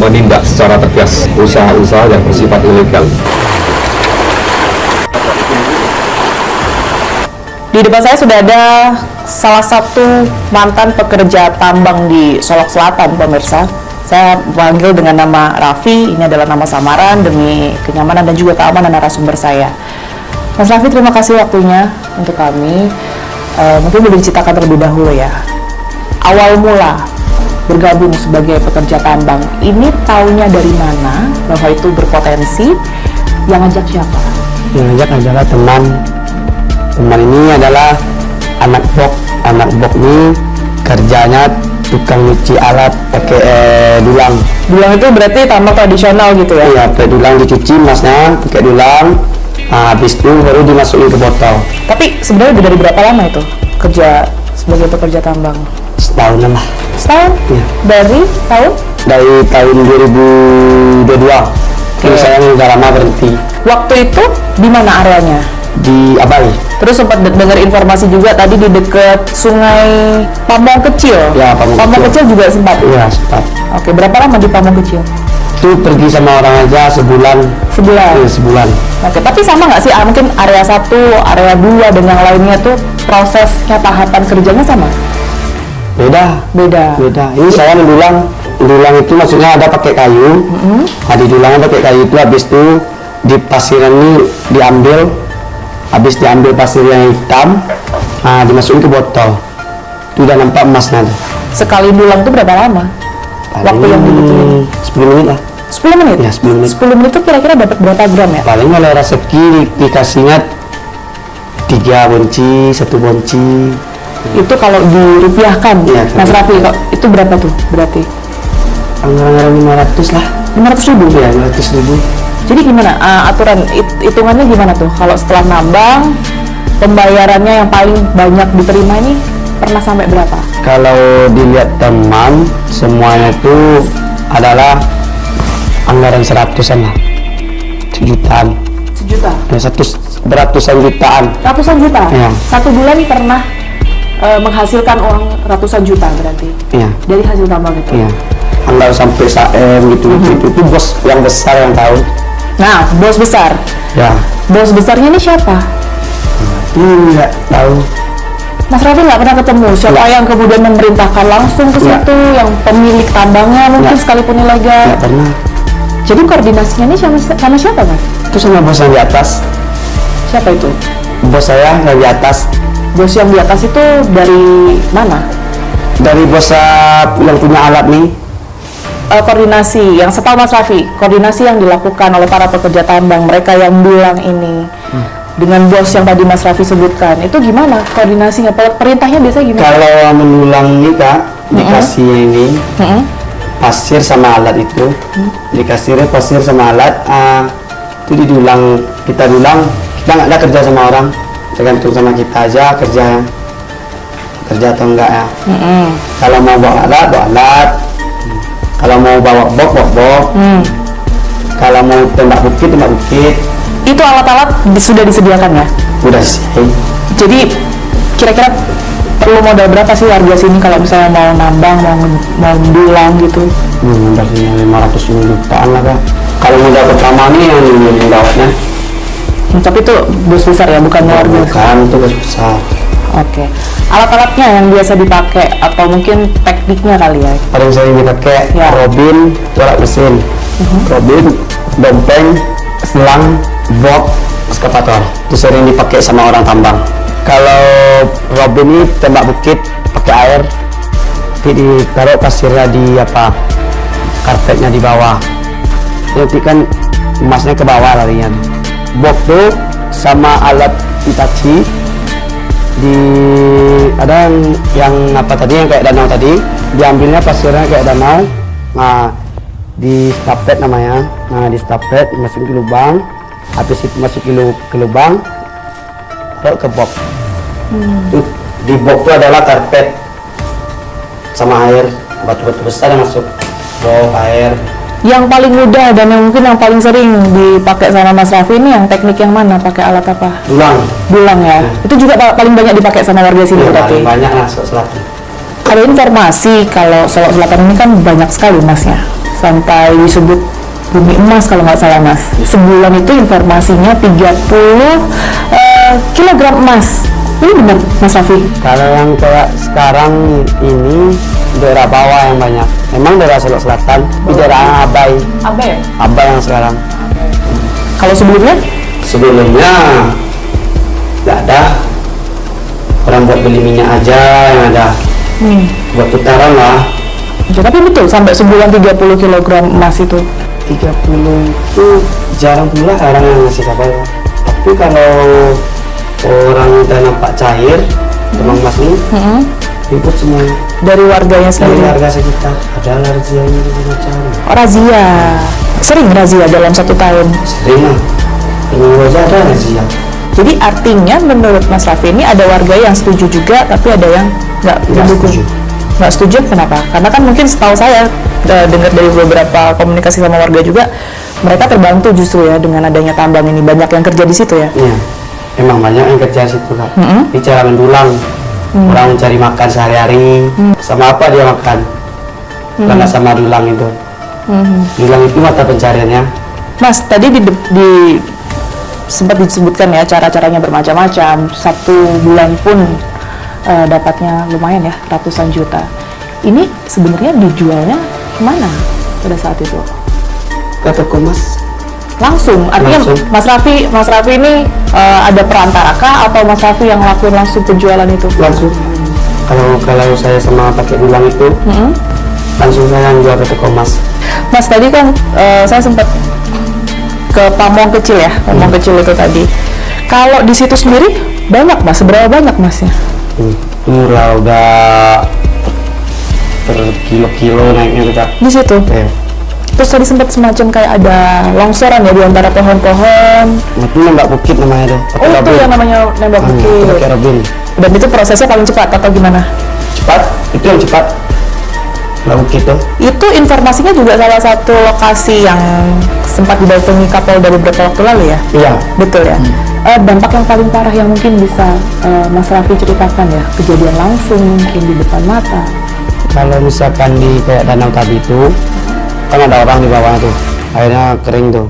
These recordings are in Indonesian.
menindak secara tegas usaha-usaha yang bersifat ilegal. Di depan saya sudah ada salah satu mantan pekerja tambang di Solok Selatan, pemirsa. Saya panggil dengan nama Raffi, ini adalah nama samaran demi kenyamanan dan juga keamanan narasumber saya. Mas Raffi, terima kasih waktunya untuk kami. Mungkin boleh diceritakan terlebih dahulu ya. Awal mula bergabung sebagai pekerja tambang, ini taunya dari mana bahwa itu berpotensi? Yang ngajak siapa? Yang ngajak adalah teman ini adalah anak bok ini kerjanya tukang nyuci alat pakai dulang. Dulang itu berarti tambang tradisional gitu ya? Iya, pakai dulang dicuci masnya pakai dulang, habis itu baru dimasukin ke botol. Tapi sebenarnya udah dari berapa lama itu kerja sebagai pekerja tambang? Setahunan lah. Setahun? Iya. Dari tahun 2022. Terus saya udah lama berhenti. Waktu itu di mana areanya? Di Abai. Terus sempat dengar informasi juga tadi di dekat Sungai Pamong Kecil. Ya, Pamong Kecil juga sempat. Iya, sempat. Oke, berapa lama di Pamong Kecil? Itu pergi sama orang aja sebulan. Sebulan. Iya, sebulan. Oke, tapi sama nggak sih? Mungkin area 1, area 2 dan yang lainnya tuh prosesnya, tahapan kerjanya sama? Beda. Ini saya mendulang itu maksudnya ada pakai kayu. Di dulangnya pakai kayu itu, habis itu di pasiran ini habis diambil pasir yang hitam, dimasukin ke botol. Itu udah nampak emasnya tuh. Sekali dulang tuh berapa lama? Waktu yang dibutuhin? 10 menit lah. 10 menit? Ya, 10 menit. 10 menit itu kira-kira dapat berapa gram ya? Paling kalau rezeki dikasihnya 3 bonci, 1 bonci. Itu kalau dirupiahkan, ya, Mas Raffi, itu berapa tuh berarti? Anggaran 500 lah. 500.000? Ya, 500.000. Jadi gimana aturan hitungannya gimana tuh? Kalau setelah nambang, pembayarannya yang paling banyak diterima ini pernah sampai berapa? Kalau dilihat teman, semuanya itu adalah anggaran 100-an lah. Sejutaan. Sejuta? Ya, beratusan jutaan. Ratusan juta? Ya. Satu bulan pernah menghasilkan uang ratusan juta berarti? Iya. Dari hasil tambang itu? Iya. Anggaran sampai SAM gitu, itu bos yang besar yang tahu. Nah, bos besar? Ya. Bos besarnya ini siapa? Nggak tahu. Mas Raffi nggak pernah ketemu siapa yang kemudian memerintahkan langsung ke situ, yang pemilik tambangnya mungkin sekalipun ilegal? Nggak pernah. Jadi koordinasinya ini sama siapa, Mas? Itu sama bos yang di atas. Siapa itu? Bos saya yang di atas. Bos yang di atas itu dari mana? Dari bos yang punya alat nih. Koordinasi yang setahu Mas Raffi, koordinasi yang dilakukan oleh para pekerja tambang, mereka yang dulang ini dengan bos yang tadi Mas Raffi sebutkan, itu gimana koordinasinya? Perintahnya biasanya gimana? Kalau mendulang ini Kak, dikasih ini pasir sama alat itu, dikasih pasir sama alat, itu didulang, kita dulang, kita nggak ada kerja sama orang, tergantung sama kita aja kerja atau enggak ya. Kalau mau bawa alat, kalau mau bawa bok, kalau mau tembak bukit. Itu alat-alat sudah disediakan ya? Udah sih. Jadi kira-kira perlu modal berapa sih warga sini kalau misalnya mau nambang, mau dulang gitu? Modalnya 500 jutaan lah Kak. Kalau modal pertama nih yang dawatnya. Tapi itu bos besar ya, bukan warga? Bukan, itu bos besar. Oke. Alat-alatnya yang biasa dipakai atau mungkin tekniknya kali ya? Paling sering dipakai robin, alat mesin, robin, dompeng, selang, bok, eskavator. Itu sering dipakai sama orang tambang. Kalau robin ini tembak bukit pakai air, ditaruh pasirnya di karpetnya di bawah. Nanti kan emasnya ke bawah larinya. Bok tuh sama alat Hitachi ada yang kayak danau tadi, diambilnya pasirnya kayak danau, di staplet namanya, di staplet masukin ke lubang, habis itu masukin ke lubang, taruh ke box. Di box itu adalah karpet sama air, batu-batu besar yang masuk box air. Yang paling mudah dan yang mungkin yang paling sering dipakai sama Mas Raffi ini yang teknik yang mana? Pakai alat apa? Dulang ya. Itu juga paling banyak dipakai sama warga sini berarti. Paling banyak lah Solok Selatan. Ada informasi kalau Solok Selatan ini kan banyak sekali masnya. sampai disebut bumi emas kalau nggak salah Mas. Sebulan itu informasinya 30 kilogram emas. Ini benar Mas Raffi? Kalau yang kayak sekarang ini daerah bawah yang banyak. Memang daerah Solok Selatan, di daerah Abai. Abai ya? Abai yang sekarang. Kalau sebelumnya? Sebelumnya nggak ada. Orang buat beli minyak aja yang ada. Buat putaran lah. Ya, tapi betul sampai sebulan 30 kilogram emas itu. 30 itu jarang pula orang yang ngasih kapal. Tapi kalau orang udah nampak cair, teman mas ini, ikut semua. Dari warganya Dari sendiri? warga sekitar, ada razzianya macam. Oh, razia. Sering razia dalam 1 tahun? Sering lah. Ini aja ada razzia. Jadi artinya menurut Mas Raffi ini ada warga yang setuju juga, tapi ada yang nggak mendukung. setuju. Nggak setuju kenapa? Karena kan mungkin setahu saya dengar dari beberapa komunikasi sama warga juga, mereka terbantu justru ya dengan adanya tambang ini, banyak yang kerja di situ ya. Iya, emang banyak yang kerja situ kan. Ini cara mendulang. Orang mencari makan sehari-hari. Sama apa dia makan? Karena sama dulang itu. Dulang itu mata pencariannya. Mas, tadi sempat disebutkan ya cara-caranya bermacam-macam. 1 bulan pun dapatnya lumayan ya, ratusan juta. Ini sebenarnya dijualnya kemana pada saat itu? Ke toko emas. Langsung, artinya Langsung. Mas Raffi ini ada perantara kah atau Mas Raffi yang ngelakuin langsung penjualan itu? Langsung. Kalau saya sama pakai dulang itu, langsung saya jual ke toko emas. Mas, tadi kan saya sempat ke Pamong kecil ya, Pamong kecil itu tadi. Kalau di situ sendiri banyak Mas, seberapa banyak Masnya? Murah udah berkilo-kilo naiknya kita. Di situ. Ya. Terus tadi sempat semacam kayak ada longsoran ya di antara pohon-pohon. Itu nembak bukit namanya tuh. Oh, itu yang namanya nembak bukit. Pakai robin. Dan itu prosesnya paling cepat atau gimana? Cepat, itu yang cepat. Nembak bukit tuh. Itu informasinya juga salah satu lokasi yang sempat didatangi Kapolda beberapa waktu lalu ya? Iya. Betul ya? Dampak yang paling parah yang mungkin bisa Mas Raffi ceritakan ya? Kejadian langsung mungkin di depan mata. Kalau misalkan di kayak danau tadi itu, kan ada orang di bawahnya tuh, airnya kering tuh.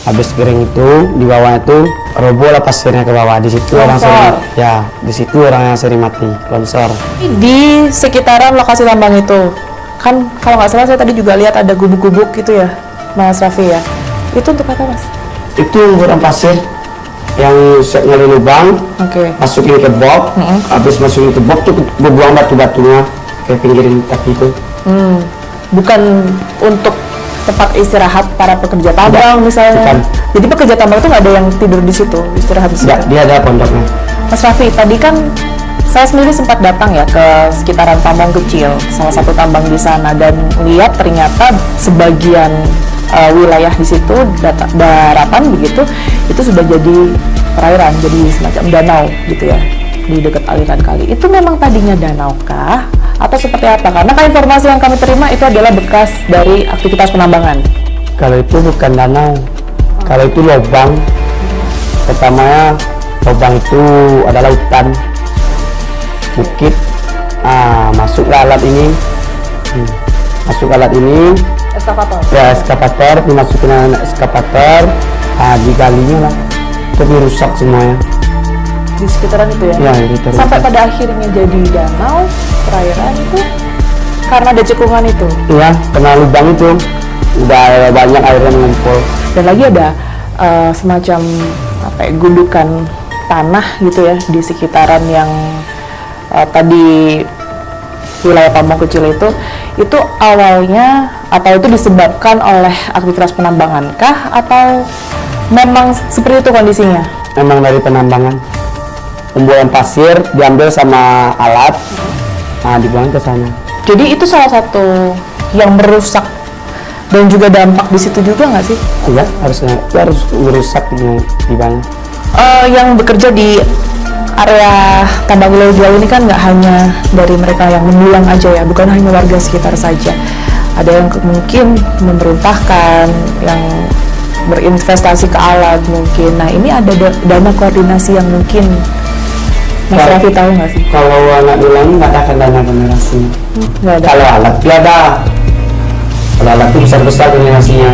Habis kering itu di bawahnya tuh roboh lah pasirnya ke bawah. Di situ orang sering, ya di situ orang yang sering mati longsor. Di sekitaran lokasi tambang itu kan kalau nggak salah saya tadi juga lihat ada gubuk-gubuk gitu ya Mas Raffi ya. Itu untuk apa Mas? Itu orang pasir yang ngali lubang, Oke. masukin ke box. Habis masukin ke box tuh buang batu-batunya ke pinggirin kaki itu. Bukan untuk tempat istirahat para pekerja tambang misalnya. bukan. Jadi pekerja tambang itu nggak ada yang tidur di situ, istirahat di situ. Enggak, dia ada pondoknya. Mas Raffi, tadi kan saya sendiri sempat datang ya ke sekitaran tambang kecil, salah satu tambang di sana, dan lihat ternyata sebagian wilayah di situ daratan begitu, itu sudah jadi perairan, jadi semacam danau gitu ya di dekat aliran kali. Itu memang tadinya danau kah? Atau seperti apa? Karena kan informasi yang kami terima itu adalah bekas dari aktivitas penambangan. Kalau itu bukan danau, kalau itu lubang. Pertamanya lubang itu adalah hutan, bukit. Masuk alat ini, Eskavator. ya eskavator, dimasukin eskavator, digalinya lah, tapi rusak semuanya. Di sekitaran itu ya? Ya, itu Sampai rusak. pada akhirnya jadi danau, perairan itu karena ada cekungan itu. Iya, kena lubang itu udah banyak airnya mengumpul. Dan lagi ada semacam gundukan tanah gitu ya di sekitaran yang tadi wilayah Pamong kecil itu awalnya atau itu disebabkan oleh aktivitas penambangan kah atau memang seperti itu kondisinya? Memang dari penambangan, pembuangan pasir diambil sama alat, dibuang ke sana. Jadi itu salah satu yang merusak dan juga dampak di situ juga nggak sih? Iya, harus merusak di banyak. Yang bekerja di area tambang ilegal ini kan nggak hanya dari mereka yang mendulang aja ya, bukan hanya warga sekitar saja. Ada yang mungkin memerintahkan, yang berinvestasi ke alat mungkin. Nah ini ada dana koordinasi yang mungkin Mas Raffi tahu nggak sih? Kalau anak dulang nggak ada dana koordinasi. Nggak ada. Kalau alat dia ada. Kalau alat itu besar-besar kombinasinya.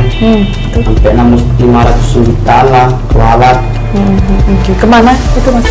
Sampai 500 jutaan lah, kalau alat. Oke. Kemana itu mas?